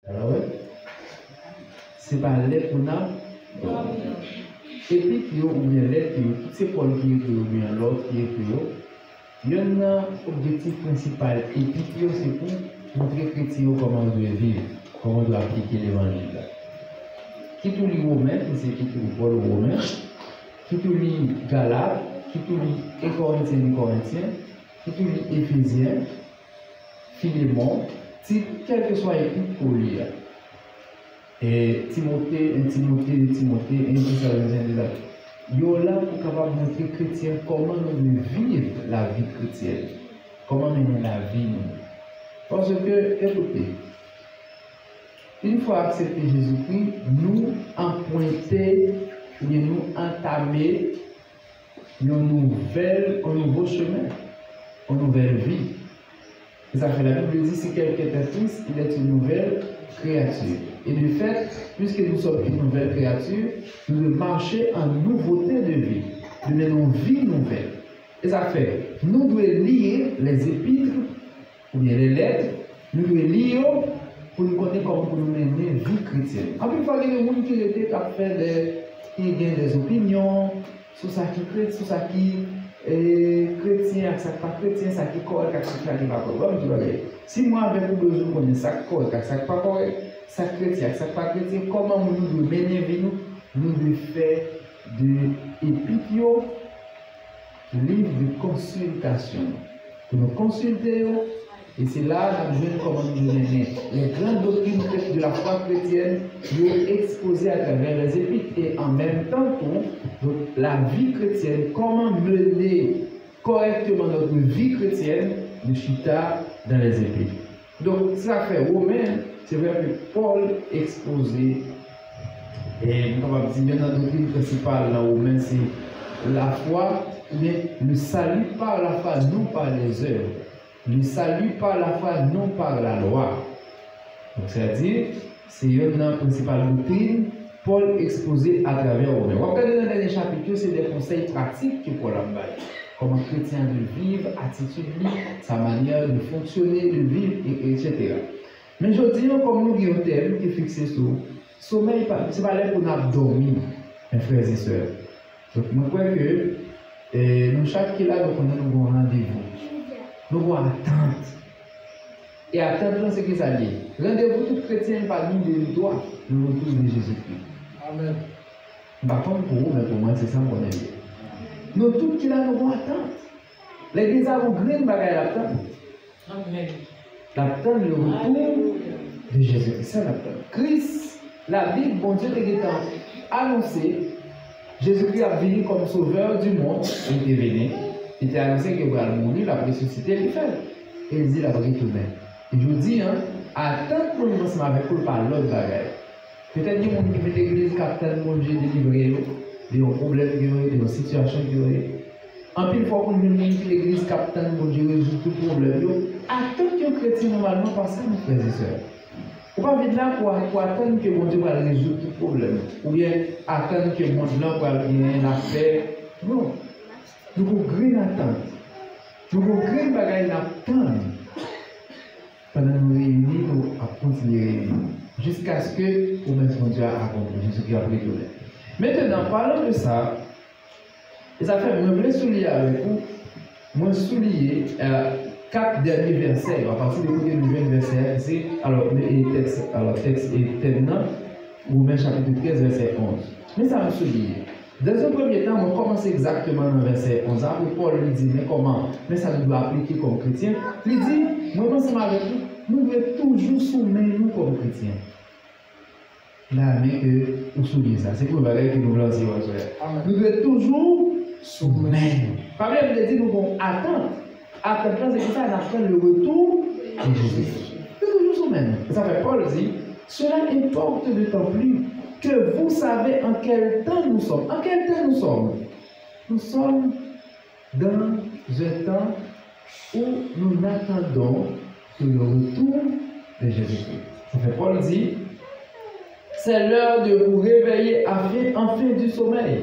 Alors, ouais. C'est pas l'aide qu'on a. Et puis, ou bien l'aide, toutes ces points qui est ou bien l'autre qui est il y a un objectif principal. Et puis, c'est pour montrer aux chrétiens comment on doit vivre, comment on doit appliquer l'évangile. Qui tout lit Romain, c'est qui tout lit Paul Romain, qui tout lit Galates, qui tout lit Corinthiens, qui tout lit Éphésiens, Philémon, quel que soit l'épître pour lire. Et Timothée, 1 Thessaloniciens, il y a là pour capable montrer aux chrétiens comment nous vivons la vie chrétienne, comment mener la vie. Parce que, écoutez, une fois accepté Jésus-Christ, nous emprunter, nous entamer un nouveau chemin, une nouvelle vie. Et ça fait la Bible dit si quelqu'un est Christ, il est une nouvelle créature. Et de fait, puisque nous sommes une nouvelle créature, nous devons marcher en nouveauté de vie. Nous menons vie nouvelle. Et ça fait, nous devons lire les épîtres, ou bien les lettres, nous devons lire pour nous connaître comment nous mener une vie chrétienne. En plus, il faut que les gens qui étaient qui gagnent des opinions sur ça qui chrétien, ça qui pas chrétien, ça qui correct, ça qui pas correct. Si moi, avec vous, je connais ça qui correct, ça qui pas correct, ça chrétien, ça qui pas chrétien, comment nous devons mener vie nous devons faire de épîtres, livre de consultation. Pour nous consulter, et c'est là que nous jouons comment nous mener. Les grandes doctrines de la foi chrétienne sont exposées à travers les épîtres. Et en même temps, donc, la vie chrétienne, comment mener correctement notre vie chrétienne, de chita dans les épîtres. Donc, ça fait Romain, c'est vrai que Paul exposé, et on va dire, notre doctrine principale dans Romain, c'est la foi, ou bien le salut par la foi, non par les œuvres. Le salut par la foi, non par la loi. Donc, c'est-à-dire, c'est une principale doctrine, Paul exposé à travers Romain. On va regarder dans le dernier chapitre, c'est des conseils pratiques que Paul a donné. Comment chrétien de vivre, attitude, sa manière de fonctionner, de vivre, etc. Mais je dis, comme nous avons un thème qui est fixé sur le sommeil, ce n'est pas là pour nous dormir, mes frères et sœurs. Donc, je crois que nous, chaque qui est là, nous avons un rendez-vous. Nous avons attente. Et attente, c'est ce que ça dit. Rendez-vous tout chrétien parmi les droits, le retour de Jésus-Christ. Amen. Par contre, pour vous, mais pour moi, c'est ça qu'on est. Nous tous qui là, nous avons attente. L'église a ouvert une bagaille l'attente. Amen. L'attente, le retour de Jésus-Christ. C'est l'attente. Christ, la Bible, bon Dieu, a annoncé Jésus-Christ a venu comme sauveur du monde. Il était venu. Il était annoncé qu'il va mourir, la ressuscité, il fait. Et il dit la vraie tout même. Et je vous dis, attends pour nous ensemble avec vous par l'autre bagaille. Peut-être qu'il y a des gens qui fait l'église, qui attendent mon Dieu délivré, des problèmes, des situations. En plus, il faut qu'on ait l'église, qui attend mon Dieu résoudre tout problème. Attends qu'un chrétien normalement passe ça, mes frères et sœurs. On ne va pas venir là pour attendre que mon Dieu va résoudre tout problème. Ou bien attendre que mon Dieu va bien faire. Non. Nous avons une attente. Nous avons une bagaille d'attente. Pendant que nous réunissons, nous continuons à réunir. Jusqu'à ce que mon Dieu a accompli. Jésus-Christ a pris tout. Maintenant, parlons de ça. Et ça fait, je voulais souligner avec vous. Moi, souligner 4 derniers versets. À partir du premier verset, c'est alors, texte est terminant. Romains chapitre 13, verset 11. Mais ça me souligne. Dans un premier temps, on commence exactement dans le verset 11. Après, Paul lui dit, mais comment? Mais ça nous doit appliquer comme chrétien. Il dit, moi, ensemble avec vous, nous devons toujours soumettre nous comme chrétiens. Là, mais que vous soulignez ça. C'est pour le bagage que nous voulons dire. Nous devons toujours soumettre. Par exemple, il dit, nous devons attendre. Attendre, c'est que ça, on attend le retour de Jésus. Nous devons toujours soumettre. Ça fait Paul dit, cela importe d'autant plus que vous savez en quel temps nous sommes. En quel temps nous sommes? Nous sommes dans un temps où nous attendons le retour de Jésus-Christ. Ça fait Paul dit, c'est l'heure de vous réveiller enfin du sommeil.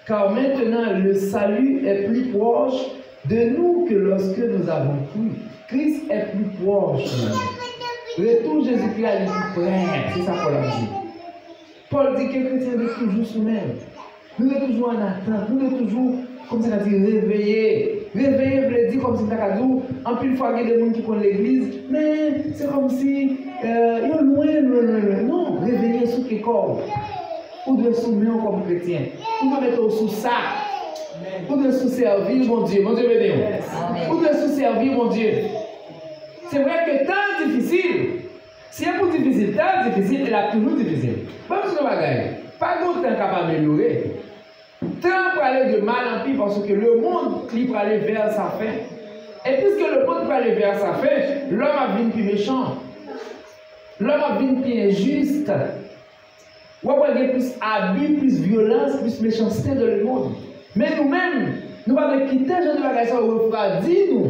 Car maintenant le salut est plus proche de nous que lorsque nous avons cru. Christ est plus proche de nous. Retour Jésus-Christ à l'équipe, c'est ça Paul a dit. Paul dit que les chrétiens sont toujours sous-mêmes. Nous sommes toujours en attente, nous sommes toujours, comme ça dit, réveillés. Réveillés veut dire comme si ça dit, en plus, fois il y a des gens qui connaissent l'église, mais c'est comme si, ils sont loin. Non, réveillés sous les corps. Vous devez soumettre comme chrétien. Vous devez mettre sous ça. Vous devez sous servir mon Dieu. Mon Dieu béni. Vous devez sous servir mon Dieu. C'est vrai que temps difficile. Si c'est pour difficile, temps difficile, il a toujours difficile. Même si nous ne gagnons pas de temps capable d'améliorer. Temps pour aller de mal en pire parce que le monde il peut aller vers sa fin. Et puisque le monde peut aller vers sa fin, l'homme a vu plus méchant. L'homme a vu plus injuste. Ou il y a plus abus, plus violence, plus méchanceté dans le monde. Mais nous-mêmes, nous ne pouvons pas quitter les gens de bagages au refroidi nous.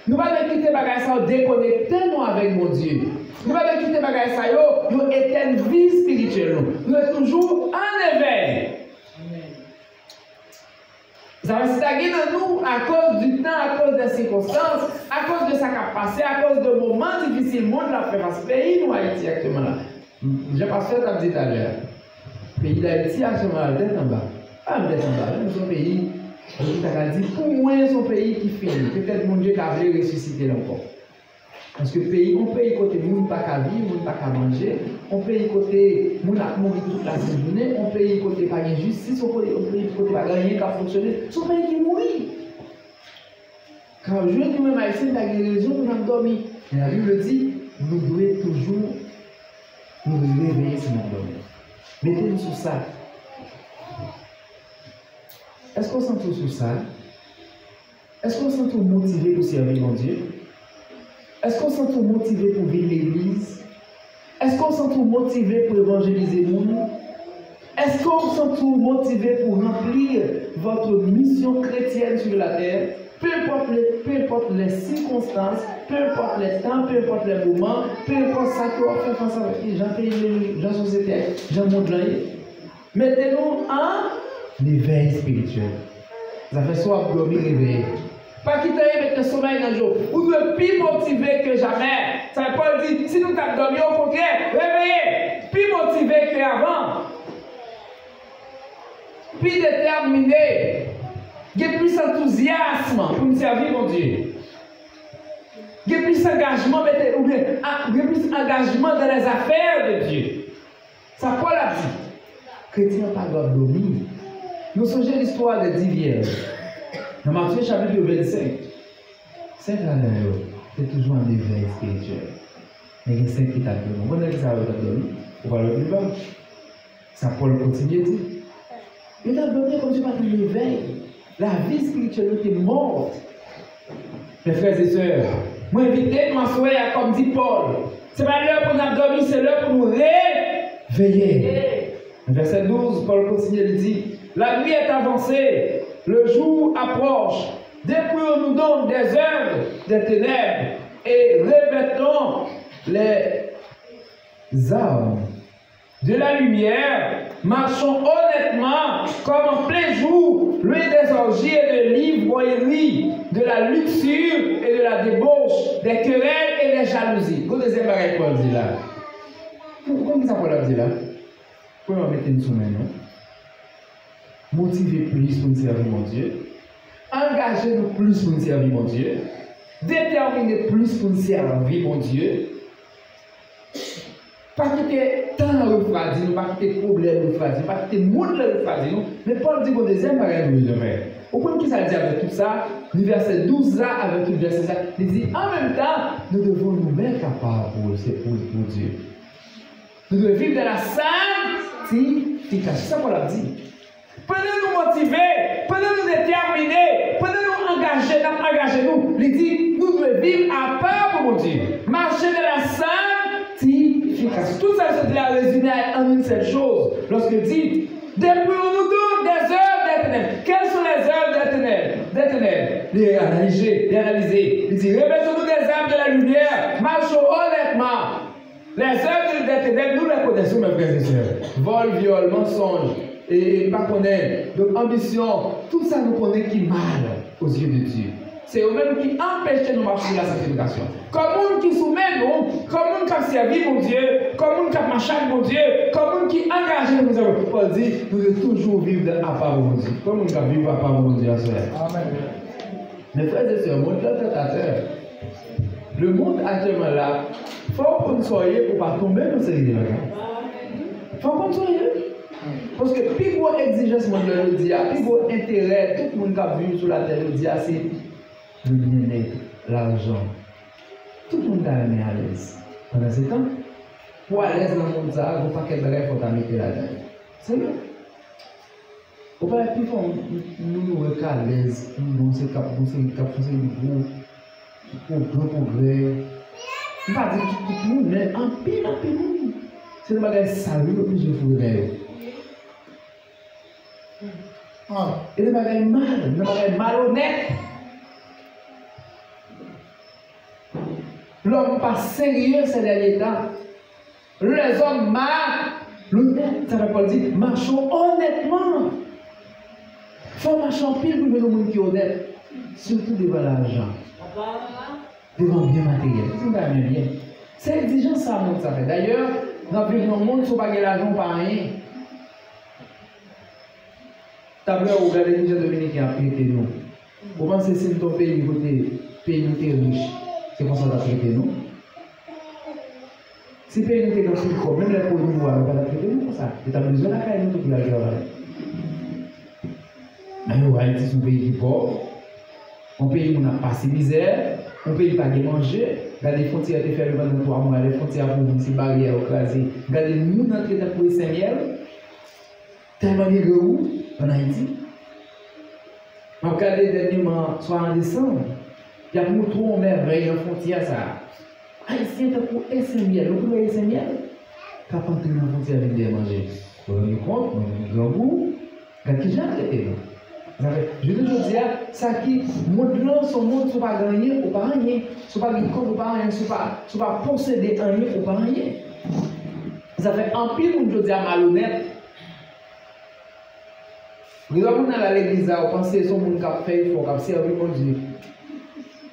Nous ne pouvons pas quitter les bagages au déconnecter nous avec mon Dieu. Nous ne pouvons pas quitter les bagages au nous éteindre vie spirituelle. Nous sommes toujours en éveil. Ça va stagner dans nous à cause du temps, à cause des circonstances, à cause de ce qui a passé, à cause de moments difficiles. Le monde l'a fait parce que le pays, nous, Haïti, actuellement là. J'ai pas fait ça dit tout à l'heure. Le pays d'Haïti, actuellement là, d'être en bas. Pas d'être en bas. Même son pays, on a dit, pour moi, son pays qui finit. Peut-être mon Dieu qui a voulu ressusciter encore. Parce que le pays, on paye côté moun pas qu'à vivre, moun pas qu'à manger, on paye côté moun a mourir toute la journée, on paye côté pas de justice, on paye côté pas rien qu'à fonctionner, son pays qui mourit. Quand je dis même Haïtien, la raison nous avons dormi. Mais la Bible dit, nous devons toujours nous réveiller si nous dormons. Mettez-nous sur ça. Est-ce qu'on sent tout sur ça? Est-ce qu'on sent tout motivé pour servir mon Dieu? Est-ce qu'on sent tout motivé pour vivre l'église? Est-ce qu'on sent tout motivé pour évangéliser le monde? Est-ce qu'on sent tout motivé pour remplir votre mission chrétienne sur la terre? Peu importe les circonstances, peu importe les temps, peu importe les moments, peu importe ça que vous faites face avec les gens, les gens société, les gens monde. Mettez-nous en éveil spirituel. Ça fait soit dormir réveillé. Pas quitter avec le sommeil dans le jour. Vous devez plus motivé que jamais. Ça veut pas dire, si nous avons dormi au contraire, réveillez. Plus motivé qu'avant. Plus déterminé. Il y a plus d'enthousiasme pour nous servir, mon Dieu. Il y a plus d'engagement, ou bien, il y a plus d'engagement dans les affaires de Dieu. Ça Paul a dit. Chrétien pas doit dormir. Nous songeons l'histoire des 10 vierges. Dans Matthieu chapitre 25, 5 ans, c'est toujours un éveil spirituel. Mais il y a 5 qui t'a donné. On va dire que ça va donner. On va le plus bas. Ça Paul continue de dire. Il t'a donné comme tu vas dire l'éveil. La vie spirituelle est morte. Mes frères et sœurs, moi invité moi souhait comme dit Paul. Ce n'est pas l'heure pour nous dormir, c'est l'heure pour nous réveiller. Verset 12, Paul continue de dire, la nuit est avancée, le jour approche. Dépouillons-nous donc des œuvres des ténèbres et revêtons les armes de la lumière. Marchons honnêtement comme en plein jour, loin des orgies et de l'ivrognerie, de la luxure et de la débauche, des querelles et des jalousies. Vous deuxième pareil Paul dit là. Comment ça Paul dit là? Pourquoi on mettre une semaine, non? Motiver plus pour nous servir mon Dieu. Engagez-nous plus pour nous servir mon Dieu. Déterminez plus pour nous servir mon Dieu. Pas quitter tant le refroidi, pas quitter problème le refroidi, pas quitter le monde le refroidi. Mais Paul dit qu'au deuxième pareil, nous devons. Au point qui ça dit avec tout ça, le verset 12 là, avec tout le verset 5, il dit en même temps, nous devons nous mettre à part pour Dieu. Nous devons vivre dans la sanctification. C'est ça qu'on a dit. Prenez nous motiver, prenez nous déterminer, prenez nous engager nous. Il dit, nous devons vivre à part pour mon Dieu. Marcher dans la sanctification. Tout ça se dit à résumer en une seule chose. Lorsqu'il dit, dépouillons-nous donc des œuvres des ténèbres. Quelles sont les œuvres des ténèbres? Des ténèbres. Les analyser. Il dit, revêtons-nous des œuvres de la lumière. Marchons honnêtement. Les œuvres des ténèbres, nous les connaissons, mes frères et sœurs. Vol, viol, mensonge, et pas connaître. Donc, ambition, tout ça nous connaît qui mal aux yeux de Dieu. c'est eux-mêmes qui empêchent nous de marcher dans la sanctification. Comme monde qui soumet nous, comme monde qui a servi mon Dieu, comme monde qui a marché avec mon Dieu, comme monde qui engage nous avons. Paul dit, nous devons toujours vivre à part mon Dieu. Comme monde qui vivre à part mon Dieu. Amen. Mes frères et sœurs, mon tentateur, le monde actuellement là, il faut qu'on soit pour ne pas tomber dans ces idées-là. Il faut qu'on soit. Parce que plus gros exigence de le dire, plus gros intérêt, tout le monde qui a vu sur la terre le dire, c'est le bien-être, l'argent. Tout le monde a mis à l'aise. Pendant ce temps, pour à l'aise dans le monde, ça, il ne faut pas qu'il faut mettre là-dedans. C'est vrai. Il ne faut pas plus nous à l'aise, nous sommes capables de progrès. Je ne vais pas dire tout le monde, mais en pile, c'est le bagage salut le plus de progrès. Et le bagage malhonnête. L'homme pas sérieux, c'est l'État. Les hommes l'honnête, ça veut pas dire marchons honnêtement. Il faut marcher en pile pour le monde qui est honnête. Surtout devant l'argent. Devant bien matériel. C'est bien. C'est exigeant ça, monde, ça fait. D'ailleurs, dans le monde, il ne faut pas gagner l'argent par rien. T'as vu, vous regardez les Dominicains qui ont prêté nous. Vous pensez que c'est ton pays qui est riche, c'est pour ça qu'on a prêté nous. Si le pays était dans le corps, même les produits noirs, on va prêter nous pour ça. Et tu as besoin de la caille toute la journée. Mais nous, Haïti, c'est un pays qui est pauvre. Un pays où on n'a pas de misère. Un pays qui n'a pas de manger. Regardez les frontières qui fait le 23 mois, les frontières pour vous, ces barrières écrasées. Regardez nous dans le pour les Saint-Miel. Tellement de où en Haïti. Je regarde dernièrement, soit en décembre, il y a beaucoup trop de merveilles dans la frontière. Haïtien, tu as pour Saint-Miel. Vous pouvez Saint-Miel? Tu as pas entré dans la frontière avec des manger. Vous vous rendez compte? Vous avez un goût. Qui j'ai traité. Je veux dire, ça qui, monde là, son monde, ne sont pas gagner ou pas rien. Ne sont pas gagner compte ou pas rien. Ne sont pas posséder rien ou pas rien. Ça fait un pile, je veux dire, malhonnête. Vous avez dans l'église, vous pensez que son monde qui a fait, il faut qu'il serve mon Dieu.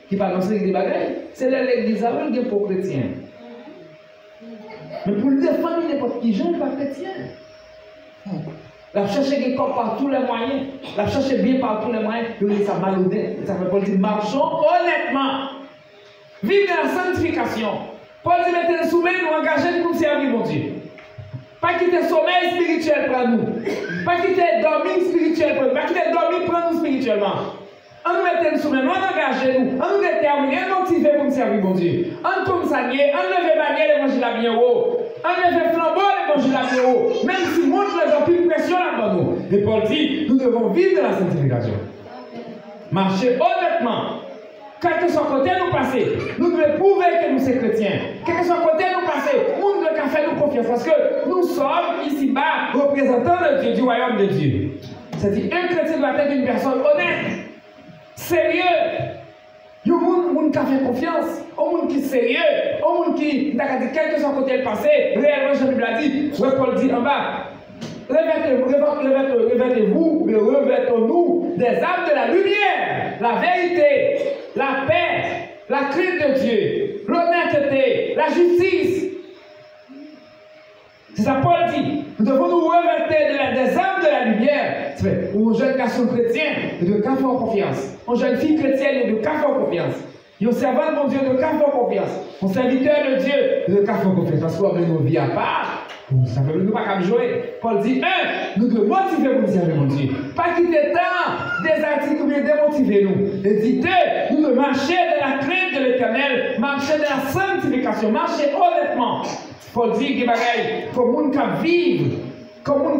Qui parle dans des bagages, c'est l'église qui est pour chrétien. Mais pour le défendre n'importe qui, je ne suis pas chrétien. La chercher des corps par tous les moyens, la chercher bien par tous les moyens, et ça malhonnête. Ça veut pas dire marchons honnêtement. Vive dans la sanctification. Paul dit mettez le sommeil, nous engager pour servir mon Dieu. Pas quitter le sommeil spirituel pour nous. Pas quitter le dormir spirituel pour nous. Pas quitter le dormir pour nous spirituellement. On nous mette le sommeil, on engage nous, on nous détermine, on motive pour nous servir mon Dieu. On tombe sanier, on lève bannière l'évangile à bien haut. On lève flambeau l'évangile à bien haut. Même si montre les gens plus pression là-bas nous. Et Paul dit, nous devons vivre de la sanctification. Marcher honnêtement. Quel que soit côté nous passer, nous devons prouver que nous sommes chrétiens. Quel que soit côté nous passer, nous devons faire nous confiance. Parce que nous sommes ici-bas représentants de Dieu, du royaume de Dieu. C'est-à-dire, un chrétien doit être une personne honnête, sérieux. Il y a un monde qui a fait confiance, un monde qui est sérieux, un monde qui, quel que soit côté le passé, réellement, la Bible a dit, Paul dit en bas, revêtez-vous, revêtons-nous des armes de la lumière, la vérité, la paix, la crainte de Dieu, l'honnêteté, la justice. C'est ça Paul dit. Nous devons nous revêtir des armes de la lumière. C'est un jeune garçon chrétien, il doit faire confiance. Une jeune fille chrétienne, il doit faire confiance. Un servant de mon Dieu, il doit faire confiance. Un serviteur de Dieu, il doit faire confiance. Parce qu'on a nos vies à part. Ça fait nous pas jouer. Paul dit, nous devons motiver pour nous servir mon Dieu. Pas quitter tant des articles pour démotiver nous. Et dit, nous devons marcher dans la crainte de l'Éternel, marcher dans la sanctification, marcher honnêtement. Paul dit, il faut que nous vivions, comme